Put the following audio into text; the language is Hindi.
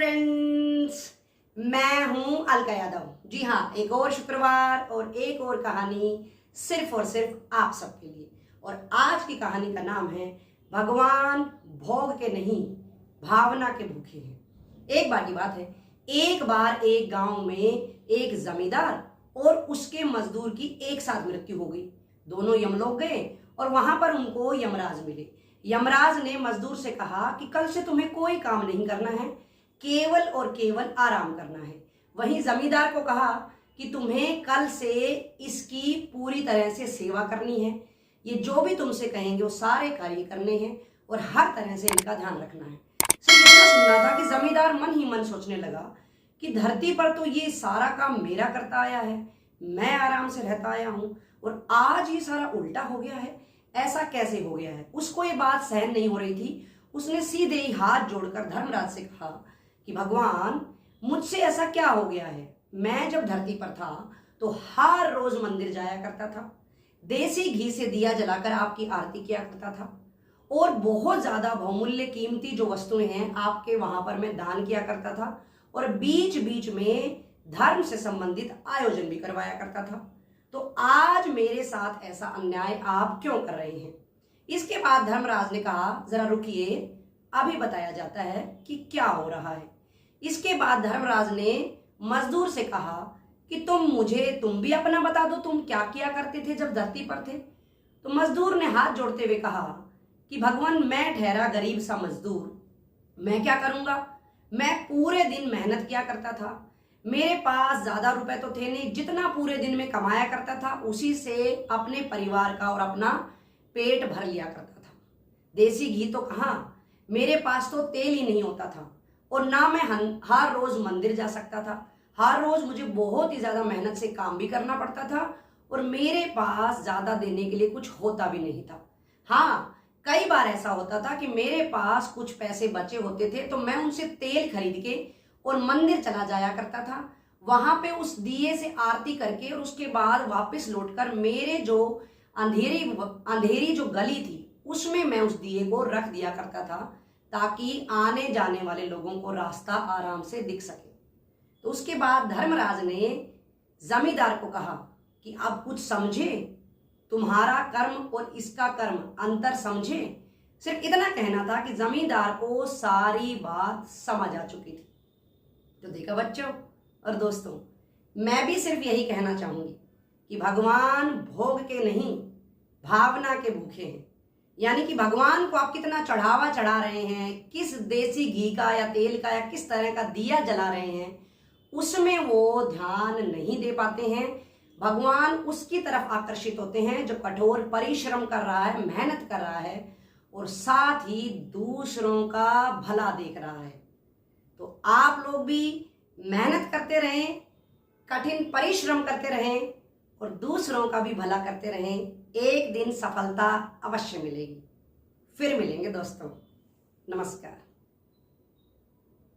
फ्रेंड्स, मैं हूं अलका यादव। जी हाँ, एक और शुक्रवार और एक और कहानी सिर्फ और सिर्फ आप सबके लिए। और आज की कहानी का नाम है भगवान भोग के नहीं भावना के भूखे हैं। एक बार की बात है, एक बार एक गांव में एक जमींदार और उसके मजदूर की एक साथ मृत्यु हो गई। दोनों यमलोक गए और वहां पर उनको यमराज मिले। यमराज ने मजदूर से कहा कि कल से तुम्हें कोई काम नहीं करना है, केवल और केवल आराम करना है। वहीं जमींदार को कहा कि तुम्हें कल से इसकी पूरी तरह से सेवा करनी है, ये जो भी तुमसे कहेंगे वो सारे कार्य करने हैं और हर तरह से इनका ध्यान रखना है। सिर्फ इतना सुनना था कि जमींदार मन ही मन सोचने लगा कि धरती पर तो ये सारा काम मेरा करता आया है, मैं आराम से रहता आया हूं और आज ये सारा उल्टा हो गया है। ऐसा कैसे हो गया है? उसको ये बात सहन नहीं हो रही थी। उसने सीधे ही हाथ जोड़कर धर्मराज से कहा कि भगवान, मुझसे ऐसा क्या हो गया है? मैं जब धरती पर था तो हर रोज मंदिर जाया करता था, देसी घी से दिया जलाकर आपकी आरती किया करता था और बहुत ज्यादा बहुमूल्य कीमती जो वस्तुएं हैं आपके वहां पर मैं दान किया करता था और बीच बीच में धर्म से संबंधित आयोजन भी करवाया करता था। तो आज मेरे साथ ऐसा अन्याय आप क्यों कर रहे हैं? इसके बाद धर्मराज ने कहा, जरा रुकिए, अभी बताया जाता है कि क्या हो रहा है। इसके बाद धर्मराज ने मजदूर से कहा कि तुम भी अपना बता दो, तुम क्या किया करते थे जब धरती पर थे? तो मजदूर ने हाथ जोड़ते हुए कहा कि भगवान, मैं ठहरा गरीब सा मजदूर, मैं क्या करूंगा? मैं पूरे दिन मेहनत किया करता था, मेरे पास ज्यादा रुपए तो थे नहीं, जितना पूरे दिन में कमाया करता था उसी से अपने परिवार का और अपना पेट भर लिया करता था। देसी घी तो कहाँ, मेरे पास तो तेल ही नहीं होता था और ना मैं हर रोज मंदिर जा सकता था। हर रोज मुझे बहुत ही ज्यादा मेहनत से काम भी करना पड़ता था और मेरे पास ज्यादा देने के लिए कुछ होता भी नहीं था। हाँ, कई बार ऐसा होता था कि मेरे पास कुछ पैसे बचे होते थे तो मैं उनसे तेल खरीद के और मंदिर चला जाया करता था। वहां पे उस दिए से आरती करके और उसके बाद वापस लौटकर मेरे जो अंधेरी जो गली थी उसमें मैं उस दिए को रख दिया करता था ताकि आने जाने वाले लोगों को रास्ता आराम से दिख सके। तो उसके बाद धर्मराज ने जमींदार को कहा कि अब कुछ समझे, तुम्हारा कर्म और इसका कर्म अंतर समझे। सिर्फ इतना कहना था कि जमींदार को सारी बात समझ आ चुकी थी। तो देखा बच्चों और दोस्तों, मैं भी सिर्फ यही कहना चाहूंगी कि भगवान भोग के नहीं भावना के भूखे हैं। यानी कि भगवान को आप कितना चढ़ावा चढ़ा रहे हैं, किस देसी घी का या तेल का या किस तरह का दिया जला रहे हैं, उसमें वो ध्यान नहीं दे पाते हैं। भगवान उसकी तरफ आकर्षित होते हैं जो कठोर परिश्रम कर रहा है, मेहनत कर रहा है और साथ ही दूसरों का भला देख रहा है। तो आप लोग भी मेहनत करते रहें, कठिन परिश्रम करते रहें और दूसरों का भी भला करते रहें। एक दिन सफलता अवश्य मिलेगी। फिर मिलेंगे दोस्तों। नमस्कार।